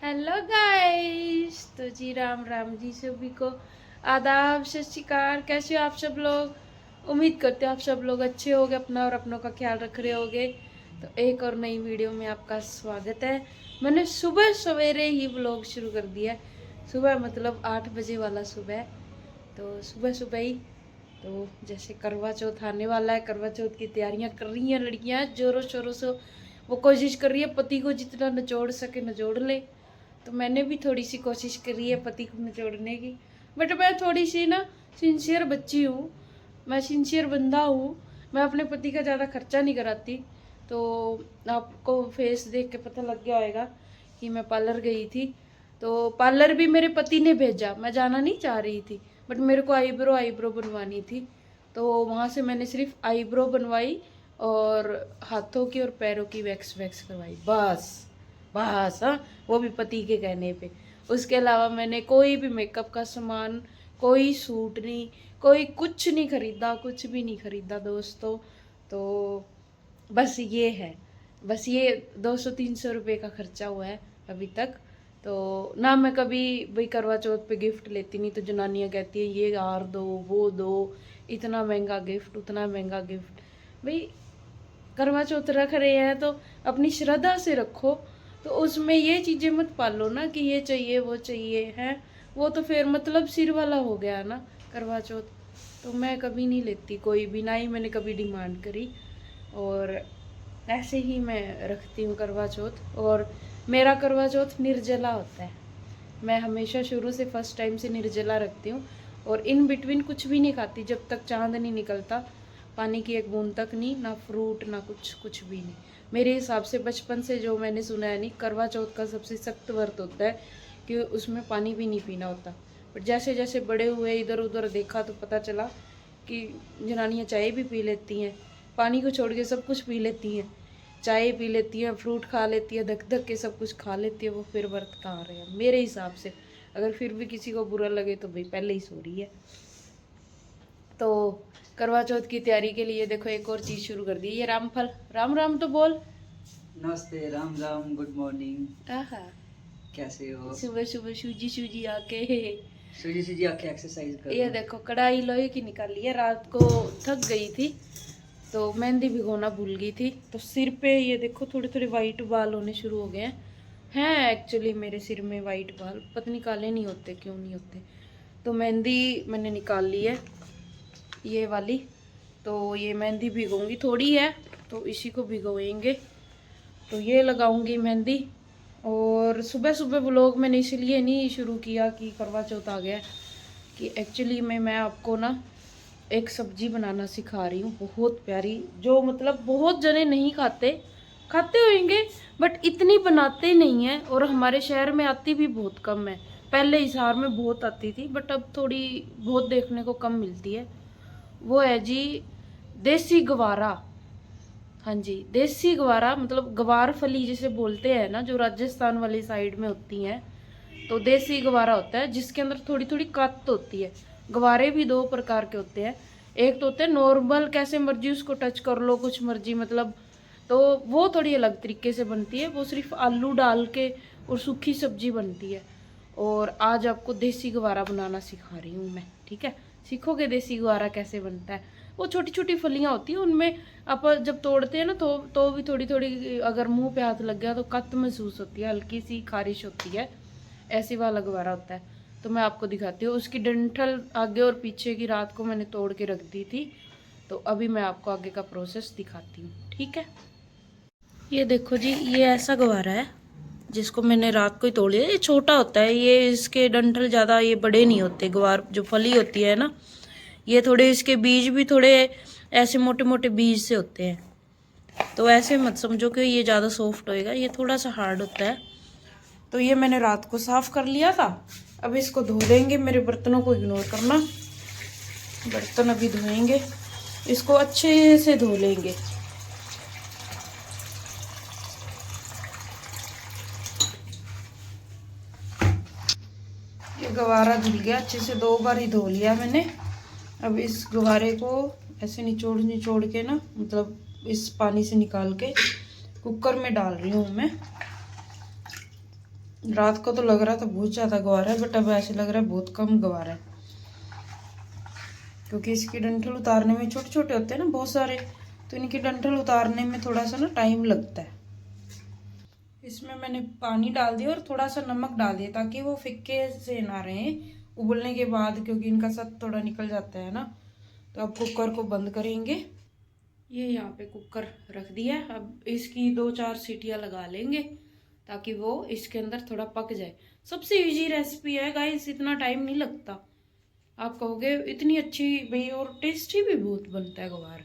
Hello guys. तो जी राम राम जी सभी को आदाब सत श्री अकाल। कैसे हो आप सब लोग? उम्मीद करते हो आप सब लोग अच्छे होगे, अपना और अपनों का ख्याल रख रहे होगे। तो एक और नई वीडियो में आपका स्वागत है। मैंने सुबह सवेरे ही व्लॉग शुरू कर दिया। सुबह मतलब 8 बजे वाला सुबह। तो सुबह सुबह ही तो जैसे करवा चौथ आने वाला है, करवा चौथ की तैयारियां कर रही हैं लड़कियां जोरों शोरों से। वो कोशिश कर रही है पति को जितना निचोड़ सके निचोड़ ले। तो मैंने भी थोड़ी सी कोशिश करी है पति को निचोड़ने की। बट मैं थोड़ी सी ना सिंसियर बच्ची हूँ, मैं सिंसियर बंदा हूँ। मैं अपने पति का ज़्यादा खर्चा नहीं कराती। तो आपको फेस देख के पता लग गया होगा कि मैं पार्लर गई थी। तो पार्लर भी मेरे पति ने भेजा, मैं जाना नहीं चाह रही थी। बट मेरे को आईब्रो बनवानी थी। तो वहाँ से मैंने सिर्फ आईब्रो बनवाई और हाथों की और पैरों की वैक्स करवाई, बस बस। हाँ, वो भी पति के कहने पे। उसके अलावा मैंने कोई भी मेकअप का सामान, कोई सूट नहीं, कोई कुछ नहीं खरीदा, कुछ भी नहीं खरीदा दोस्तों। तो बस ये है, बस ये 200-300 रुपये का खर्चा हुआ है अभी तक। तो ना मैं कभी भाई करवा चौथ पे गिफ्ट लेती नहीं। तो जनानियाँ कहती हैं ये हार दो वो दो, इतना महंगा गिफ्ट उतना महंगा गिफ्ट। भाई करवा चौथ रख रहे हैं तो अपनी श्रद्धा से रखो। तो उसमें ये चीज़ें मत पालो ना कि ये चाहिए वो चाहिए है। वो तो फिर मतलब सिर वाला हो गया ना करवा चौथ। तो मैं कभी नहीं लेती कोई भी, ना ही मैंने कभी डिमांड करी। और ऐसे ही मैं रखती हूँ करवा चौथ। और मेरा करवा चौथ निर्जला होता है। मैं हमेशा शुरू से फर्स्ट टाइम से निर्जला रखती हूँ। और इन बिटवीन कुछ भी नहीं खाती जब तक चांद नहीं निकलता। पानी की एक बूंद तक नहीं, ना फ्रूट ना कुछ, कुछ भी नहीं। मेरे हिसाब से बचपन से जो मैंने सुना है, नहीं करवा चौथ का सबसे सख्त व्रत होता है कि उसमें पानी भी नहीं पीना होता। बट जैसे जैसे बड़े हुए, इधर उधर देखा तो पता चला कि जनानियाँ चाय भी पी लेती हैं, पानी को छोड़ के सब कुछ पी लेती हैं। चाय पी लेती है, फ्रूट खा लेती है, धक धक के सब कुछ खा लेती है। वो फिर व्रत कहाँ रहे हैं मेरे हिसाब से। अगर फिर भी किसी को बुरा लगे तो भाई पहले ही सो रही है। तो करवा चौथ की तैयारी के लिए देखो एक और चीज़ शुरू कर दी, ये रामफल। राम राम तो बोल। नमस्ते, राम राम, गुड मॉर्निंग। आहा, कैसे हो? सुबह सुबह सूजी सूजी आके सूजी सूजी आके एक्सरसाइज कर ये लो। देखो कढ़ाई लोहे की निकाली है। रात को थक गई थी तो मेहंदी भिगोना भूल गई थी। तो सिर पे ये देखो थोड़े थोड़े वाइट बाल होने शुरू हो गए हैं एक्चुअली मेरे सिर में वाइट बाल, पता नहीं काले नहीं होते क्यों नहीं होते। तो मेहंदी मैंने निकाल ली है ये वाली। तो ये मेहंदी भिगोऊंगी, थोड़ी है तो इसी को भिगोएंगे। तो ये लगाऊंगी मेहंदी। और सुबह सुबह व्लॉग मैंने इसलिए नहीं शुरू किया कि करवा चौथ आ गया है, कि एक्चुअली मैं आपको ना एक सब्जी बनाना सिखा रही हूँ बहुत प्यारी, जो मतलब बहुत जने नहीं खाते, खाते होंगे बट इतनी बनाते नहीं हैं। और हमारे शहर में आती भी बहुत कम है। पहले हिसार में बहुत आती थी बट अब थोड़ी बहुत देखने को कम मिलती है। वो है जी देसी गवारा। हाँ जी, देसी गवारा मतलब गवार फली जिसे बोलते हैं ना, जो राजस्थान वाली साइड में होती हैं। तो देसी गवारा होता है जिसके अंदर थोड़ी थोड़ी कत होती है। गवारे भी दो प्रकार के होते हैं। एक तो होते हैं नॉर्मल, कैसे मर्जी उसको टच कर लो कुछ मर्जी मतलब। तो वो थोड़ी अलग तरीके से बनती है, वो सिर्फ आलू डाल के और सूखी सब्जी बनती है। और आज आपको देसी गवारा बनाना सिखा रही हूँ मैं, ठीक है? सीखोगे देसी गवारा कैसे बनता है। वो छोटी छोटी फलियाँ होती हैं, उनमें आप जब तोड़ते हैं ना तो भी थोड़ी थोड़ी अगर मुंह पे हाथ लग गया तो कत महसूस होती है, हल्की सी खारिश होती है। ऐसी वाला गवारा होता है। तो मैं आपको दिखाती हूँ। उसकी डंठल आगे और पीछे की रात को मैंने तोड़ के रख दी थी। तो अभी मैं आपको आगे का प्रोसेस दिखाती हूँ, ठीक है? ये देखो जी, ये ऐसा गवारा है जिसको मैंने रात को ही तोड़ लिया। ये छोटा होता है, ये इसके डंठल ज़्यादा ये बड़े नहीं होते। गवार जो फली होती है ना, ये थोड़े, इसके बीज भी थोड़े ऐसे मोटे मोटे बीज से होते हैं। तो ऐसे मत समझो कि ये ज़्यादा सॉफ्ट होएगा, ये थोड़ा सा हार्ड होता है। तो ये मैंने रात को साफ़ कर लिया था। अब इसको धो देंगे, मेरे बर्तनों को इग्नोर करना। बर्तन अभी धोएंगे, इसको अच्छे से धो लेंगे। ये गवारा धुल गया अच्छे से, 2 बार ही धो लिया मैंने। अब इस गवारे को ऐसे निचोड़ निचोड़ के ना, मतलब इस पानी से निकाल के कुकर में डाल रही हूँ मैं। रात को तो लग रहा था बहुत ज़्यादा गवारा है, बट अब ऐसे लग रहा है बहुत कम गवारा है, क्योंकि इसकी डंठल उतारने में छोटे छोटे होते हैं ना बहुत सारे, तो इनकी डंठल उतारने में थोड़ा सा ना टाइम लगता है। इसमें मैंने पानी डाल दिया और थोड़ा सा नमक डाल दिया ताकि वो फिक्के से ना रहे उबलने के बाद, क्योंकि इनका सत्त थोड़ा निकल जाता है ना। तो अब कुकर को बंद करेंगे। ये यहाँ पे कुकर रख दिया है, अब इसकी 2-4 सीटियाँ लगा लेंगे ताकि वो इसके अंदर थोड़ा पक जाए। सबसे इजी रेसिपी है गाइस, इतना टाइम नहीं लगता। आप कहोगे इतनी अच्छी भाई, और टेस्टी भी बहुत बनता है गवार।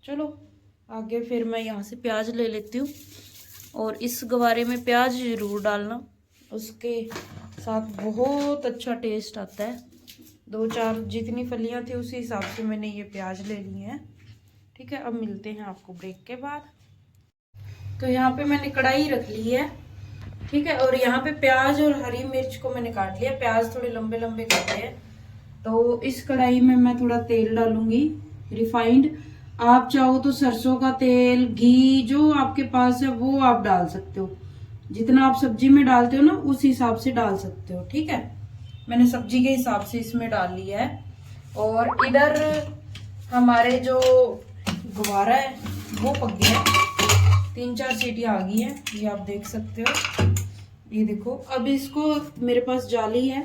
चलो आगे फिर मैं यहाँ से प्याज ले लेती हूँ, और इस गवारे में प्याज ज़रूर डालना, उसके साथ बहुत अच्छा टेस्ट आता है। 2-4 जितनी फलियाँ थी उसी हिसाब से मैंने ये प्याज ले ली हैं। ठीक है, अब मिलते हैं आपको ब्रेक के बाद। तो यहाँ पे मैंने कढ़ाई रख ली है, ठीक है, और यहाँ पे प्याज और हरी मिर्च को मैंने काट लिया। प्याज थोड़े लंबे लंबे काटे हैं। तो इस कढ़ाई में मैं थोड़ा तेल डालूंगी, रिफाइंड। आप चाहो तो सरसों का तेल, घी, जो आपके पास है वो आप डाल सकते हो। जितना आप सब्जी में डालते हो ना उस हिसाब से डाल सकते हो। ठीक है, मैंने सब्जी के हिसाब से इसमें डाल लिया है। और इधर हमारे जो गवारा है वो पक गया है, 3-4 सीटियाँ आ गई हैं, ये आप देख सकते हो। ये देखो, अब इसको, मेरे पास जाली है,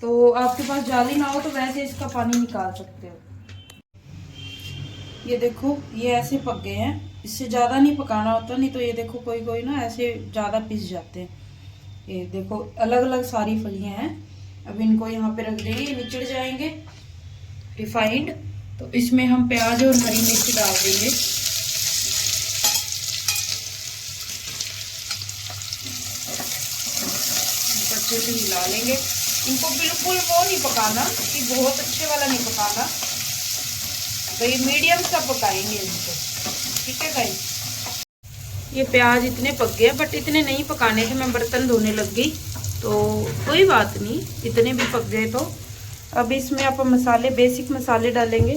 तो आपके पास जाली ना हो तो वैसे इसका पानी निकाल सकते हो। ये देखो, ये ऐसे पक गए हैं, इससे ज़्यादा नहीं पकाना होता, नहीं तो ये देखो कोई कोई ना ऐसे ज़्यादा पिस जाते हैं। ये देखो अलग अलग सारी फलियां हैं। अब इनको यहाँ पे रख देंगे, निचड़ जाएंगे रिफाइंड। तो इसमें हम प्याज और हरी मिर्च डाल देंगे। अच्छे से हिला लेंगे इनको, बिल्कुल वो नहीं पकाना कि बहुत अच्छे वाला नहीं पकाना, तो ये मीडियम सा पकाएंगे इसको। ठीक है गाइस, ये प्याज इतने पक गए, बट इतने नहीं पकाने थे, मैं बर्तन धोने लग गई, तो कोई बात नहीं, इतने भी पक गए। तो अब इसमें आप मसाले, बेसिक मसाले डालेंगे।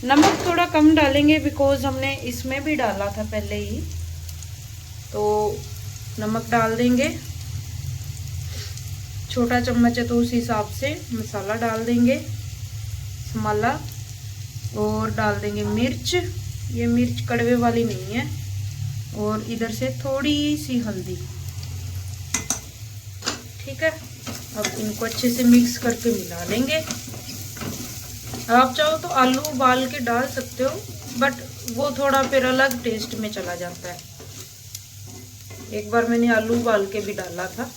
नमक थोड़ा कम डालेंगे बिकॉज हमने इसमें भी डाला था पहले ही, तो नमक डाल देंगे। छोटा चम्मच है तो उस हिसाब से मसाला डाल देंगे, समाला। और डाल देंगे मिर्च, ये मिर्च कड़वे वाली नहीं है। और इधर से थोड़ी सी हल्दी। ठीक है, अब इनको अच्छे से मिक्स करके मिला लेंगे। आप चाहो तो आलू उबाल के डाल सकते हो, बट वो थोड़ा फिर अलग टेस्ट में चला जाता है। एक बार मैंने आलू उबाल के भी डाला था,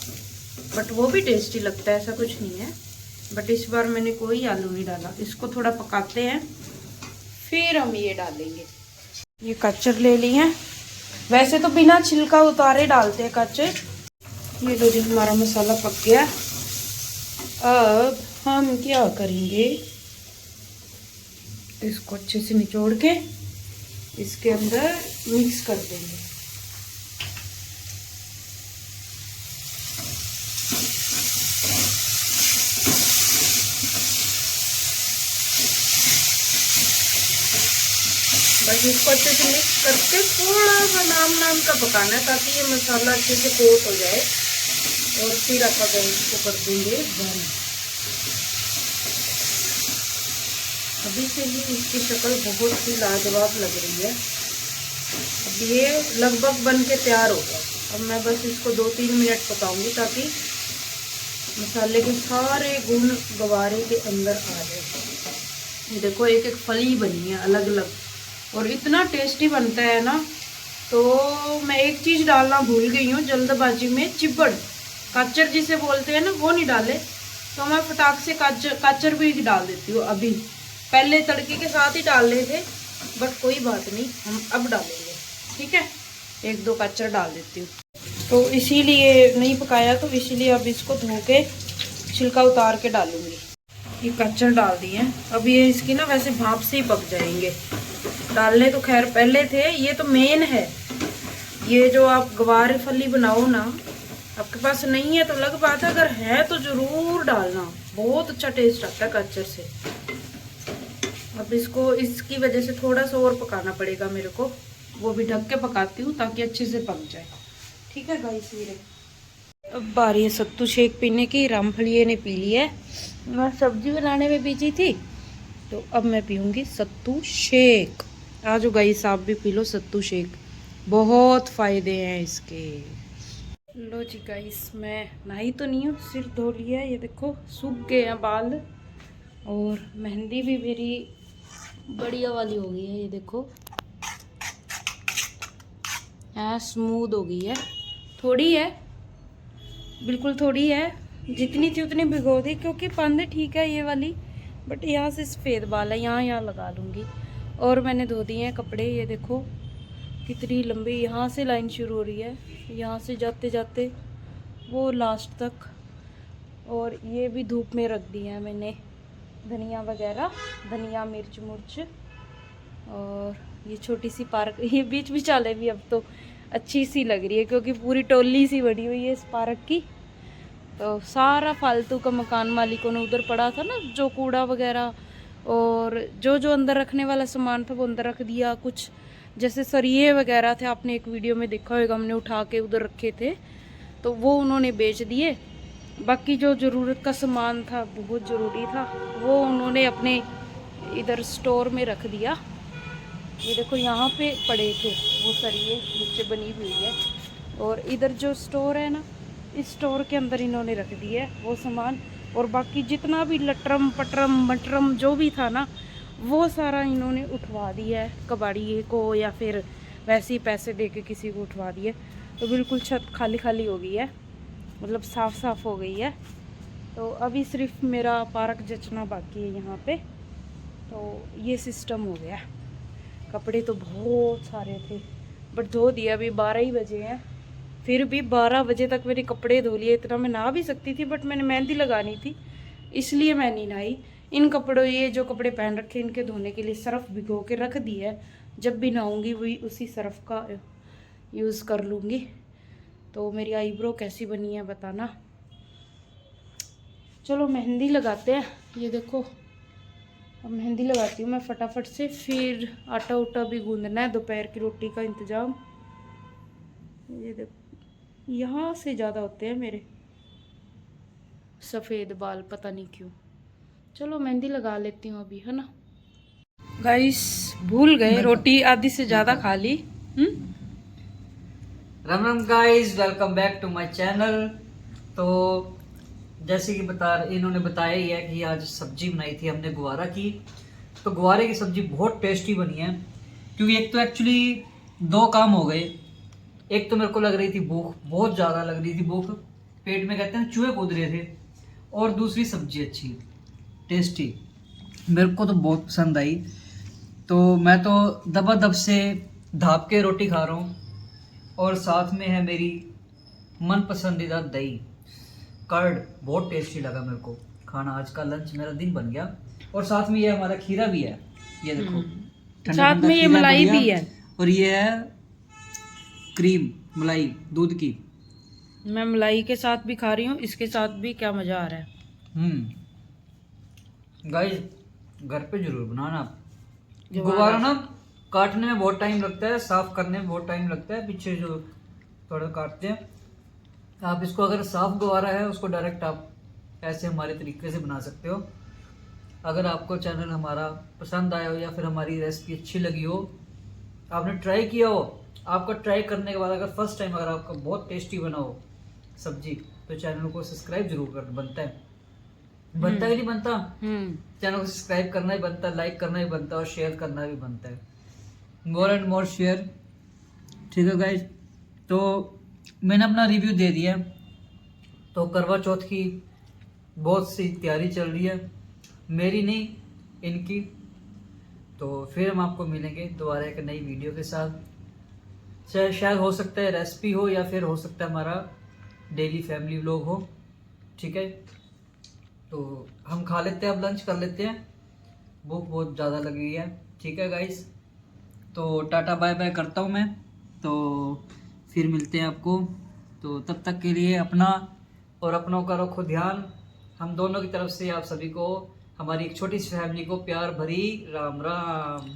बट वो भी टेस्टी लगता है, ऐसा कुछ नहीं है। बट इस बार मैंने कोई आलू नहीं डाला। इसको थोड़ा पकाते हैं, फिर हम ये डालेंगे। ये कच्चर ले लिए हैं, वैसे तो बिना छिलका उतारे डालते हैं कच्चर। ये लो जी, हमारा मसाला पक गया। अब हम क्या करेंगे, इसको अच्छे से निचोड़ के इसके अंदर मिक्स कर देंगे। बस इसको अच्छे से मिक्स करके थोड़ा सा नाम का पकाना है, ताकि ये मसाला अच्छे से कोट हो जाए। और फिर आप इसको कर देंगे बंद। अभी से ही इसकी शक्ल बहुत ही लाजवाब लग रही है। अब ये लगभग बन के तैयार हो गया। अब मैं बस इसको 2-3 मिनट पकाऊंगी ताकि मसाले के सारे गुण गवारे के अंदर आ जाए। ये देखो, एक एक फली बनी है अलग अलग, और इतना टेस्टी बनता है ना। तो मैं एक चीज़ डालना भूल गई हूँ जल्दबाजी में, चिपड़, काचर जिसे बोलते हैं ना, वो नहीं डाले, तो मैं फटाक से काचर भी डाल देती हूँ। अभी पहले तड़के के साथ ही डाल रहे थे, बट कोई बात नहीं, हम अब डालेंगे। ठीक है, 1-2 काचर डाल देती हूँ। तो इसीलिए नहीं पकाया, तो इसीलिए अब इसको धो के छिलका उतार के डालूंगी। ये काचर डाल दिए। अब ये इसकी ना वैसे भाप से ही पक जाएंगे। डालने तो खैर पहले थे, ये तो मेन है। ये जो आप गवार फली बनाओ ना, आपके पास नहीं है तो अलग बात है, अगर है तो ज़रूर डालना, बहुत अच्छा टेस्ट आता है कच्चर से। अब इसको इसकी वजह से थोड़ा सा और पकाना पड़ेगा मेरे को, वो भी ढक के पकाती हूँ ताकि अच्छे से पक जाए। ठीक है गाइस, मेरे अब बारी है सत्तू शेक पीने की। रामफलिए ने पी ली है, मैं सब्जी बनाने में बिजी थी, तो अब मैं पीऊँगी सत्तू शेक। आ जाओ गाइस, आप भी पी लो सत्तू शेक, बहुत फ़ायदे हैं इसके। लो जी गाइस, मैं नहाई तो नहीं हूँ, सिर धो लिया है, ये देखो सूख गए हैं बाल, और मेहंदी भी मेरी बढ़िया वाली हो गई है, ये देखो स्मूथ हो गई है। थोड़ी है, बिल्कुल थोड़ी है, जितनी थी उतनी भिगो दी, क्योंकि पंद ठीक है ये वाली, बट यहाँ से सफ़ेद बाल है, यहाँ लगा लूँगी। और मैंने धो दिए हैं कपड़े, ये देखो कितनी लंबी यहाँ से लाइन शुरू हो रही है, यहाँ से जाते जाते वो लास्ट तक। और ये भी धूप में रख दिया है मैंने, धनिया वगैरह, धनिया मिर्च मुर्च। और ये छोटी सी पार्क, ये बीच बिचाले भी अब तो अच्छी सी लग रही है, क्योंकि पूरी टोली सी बनी हुई है इस पार्क की। तो सारा फालतू का मकान मालिकों ने उधर पड़ा था ना, जो कूड़ा वगैरह और जो जो अंदर रखने वाला सामान था वो अंदर रख दिया। कुछ जैसे सरिये वगैरह थे, आपने एक वीडियो में देखा होगा, हमने उठा के उधर रखे थे, तो वो उन्होंने बेच दिए। बाकी जो ज़रूरत का सामान था, बहुत ज़रूरी था, वो उन्होंने अपने इधर स्टोर में रख दिया। ये देखो यहाँ पे पड़े थे वो सरिये, नीचे बनी हुई है। और इधर जो स्टोर है ना, इस स्टोर के अंदर इन्होंने रख दिया है वो सामान। और बाकी जितना भी लटरम पटरम मटरम जो भी था ना, वो सारा इन्होंने उठवा दिया है कबाड़िए को, या फिर वैसे ही पैसे दे के किसी को उठवा दिए। तो बिल्कुल छत खाली खाली हो गई है, मतलब साफ़ साफ़ हो गई है। तो अभी सिर्फ मेरा पार्क जचना बाकी है यहाँ पे। तो ये सिस्टम हो गया। कपड़े तो बहुत सारे थे, बट धो दिया। अभी 12 ही बजे हैं, फिर भी 12 बजे तक मैंने कपड़े धो लिए। इतना मैं नहा भी सकती थी, बट मैंने मेहंदी लगानी थी, इसलिए मैं नहीं नहाई। इन कपड़ों, ये जो कपड़े पहन रखे, इनके धोने के लिए सर्फ़ भिगो के रख दिया है। जब भी नहाऊंगी वही उसी सर्फ़ का यूज़ कर लूँगी। तो मेरी आईब्रो कैसी बनी है बताना। चलो मेहंदी लगाते हैं। ये देखो, अब मेहंदी लगाती हूँ मैं फटाफट से, फिर आटा उटा भी गूंदना है, दोपहर की रोटी का इंतज़ाम। ये देखो, यहाँ से ज़्यादा होते हैं मेरे सफ़ेद बाल, पता नहीं क्यों। चलो मेहंदी लगा लेती हूँ अभी, है ना। गाइस भूल गए, रोटी आधी से ज़्यादा खा ली। Ram Ram guys, welcome back to my channel. तो जैसे कि इन्होंने बताया ही है कि आज सब्जी बनाई थी हमने गुवारा की। तो गुवारे की सब्जी बहुत टेस्टी बनी है, क्योंकि एक तो एक्चुअली दो काम हो गए। एक तो मेरे को लग रही थी भूख, बहुत ज़्यादा लग रही थी भूख, पेट में कहते हैं चूहे कूद रहे थे। और दूसरी सब्जी अच्छी टेस्टी, मेरे को तो बहुत पसंद आई। तो मैं तो दबादब से धाप के रोटी खा रहा हूँ, और साथ में है मेरी मन पसंदीदा दही कर्ड। बहुत टेस्टी लगा मेरे को खाना, आज का लंच मेरा दिन बन गया। और साथ में ये हमारा खीरा भी है, ये देखो ठंडा साथ ठंडा में ये खीरा मलाई बढ़िया। भी है, और ये है क्रीम मलाई दूध की। मैं मलाई के साथ भी खा रही हूँ, इसके साथ भी क्या मज़ा आ रहा है। गाइस घर पे जरूर बनाना। गुवारा। गुवारा ना काटने में बहुत टाइम लगता है, साफ करने में बहुत टाइम लगता है, पीछे जो थोड़ा काटते हैं। आप इसको अगर साफ गुवारा है, उसको डायरेक्ट आप ऐसे हमारे तरीके से बना सकते हो। अगर आपको चैनल हमारा पसंद आया हो, या फिर हमारी रेसिपी अच्छी लगी हो, आपने ट्राई किया हो, आपका ट्राई करने के बाद अगर फर्स्ट टाइम अगर आपका बहुत टेस्टी बना हो सब्जी, तो चैनल को सब्सक्राइब जरूर कर, बनता है कि नहीं बनता। चैनल को सब्सक्राइब करना ही बनता है, लाइक करना ही बनता है, और शेयर करना भी बनता है। मोर एंड मोर शेयर, ठीक है गाइज। तो मैंने अपना रिव्यू दे दिया। तो करवा चौथ की बहुत सी तैयारी चल रही है, मेरी नहीं इनकी। तो फिर हम आपको मिलेंगे दोबारा एक नई वीडियो के साथ। शायद हो सकता है रेसिपी हो, या फिर हो सकता है हमारा डेली फैमिली व्लॉग हो, ठीक है। तो हम खा लेते हैं, अब लंच कर लेते हैं, भूख बहुत ज़्यादा लगी है, ठीक है गाइस। तो टाटा बाय बाय करता हूँ मैं, तो फिर मिलते हैं आपको। तो तब तक के लिए अपना और अपनों का रखो ध्यान। हम दोनों की तरफ से आप सभी को, हमारी एक छोटी सी फैमिली को प्यार भरी राम राम।